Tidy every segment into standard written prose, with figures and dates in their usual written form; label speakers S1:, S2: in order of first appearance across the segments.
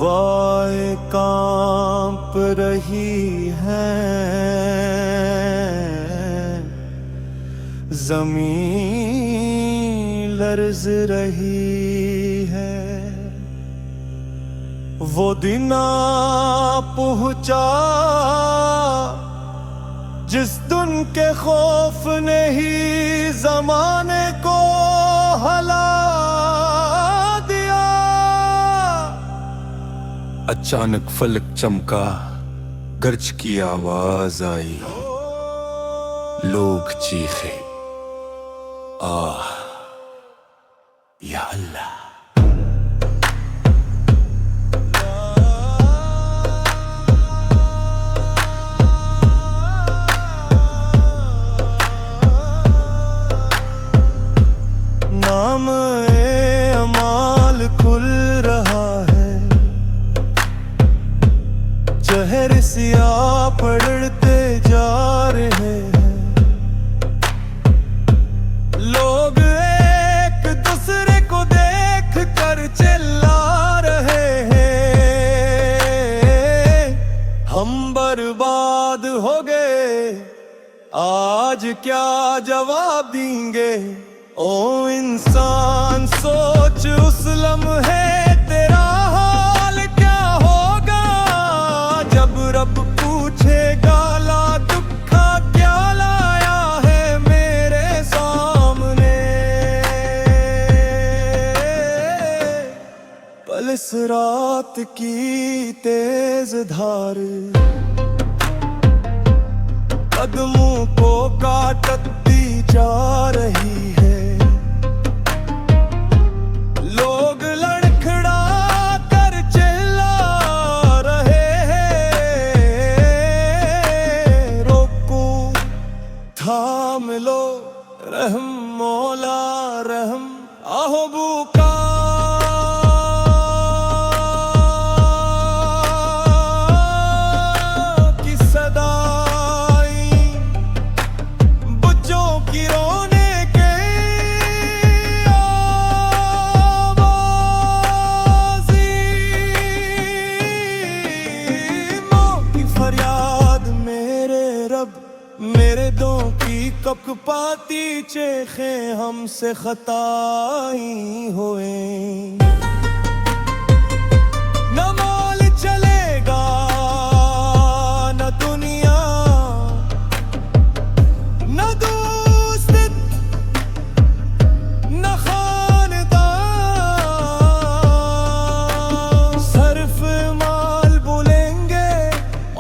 S1: वाए कांप रही है ज़मीन, लर्ज़ रही है। वो दिन आ पहुंचा जिस दिन के खौफ ने ही ज़माने को हला दिया।
S2: अचानक फलक चमका, गर्ज की आवाज आई, लोग चीखे, आह या अल्लाह।
S1: नाम ए अमाल खुल रहा है, चेहरे सियाह पड़ते जा रहे हैं। लोग एक दूसरे को देख कर चिल्ला रहे हैं, हम बर्बाद हो गए, आज क्या जवाब देंगे। ओ इंसान सोच उस लम्हे तेरा हाल क्या होगा, जब रब पूछेगा ला दुखा क्या लाया है मेरे सामने। पल इस रात की तेज धार कदमों को काटती जा रही है। लोग लड़खड़ा कर चिल्ला रहे हैं, रोको थाम लो रहम मौला रहम। आहो बुका की सदाई, बच्चों की रोने के आवाज़ी, मौत की फरियाद मेरे रब, मेरे दो की कपकपाती चेखे हमसे खताई हुए। न माल चलेगा न दुनिया न दोस्त न खानदान, सर्फ माल बोलेंगे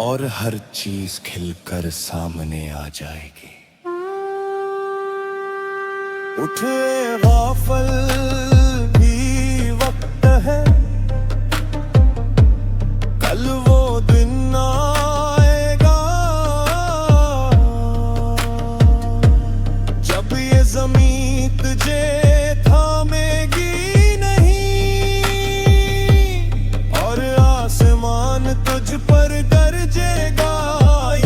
S2: और हर चीज खिलकर सामने आ जाएगी।
S1: उठे गाफल भी वक्त है, कल वो दिन आएगा जब ये ज़मीन तुझे थामेगी नहीं, और आसमान तुझ पर गरजेगा।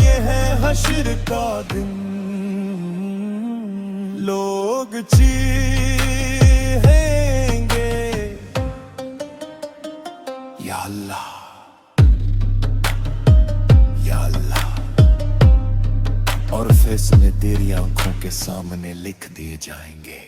S1: ये है हश्र का दिन, लोग चीखेंगे
S2: या अल्लाह या अल्लाह, और फैसले तेरी आंखों के सामने लिख दिए जाएंगे।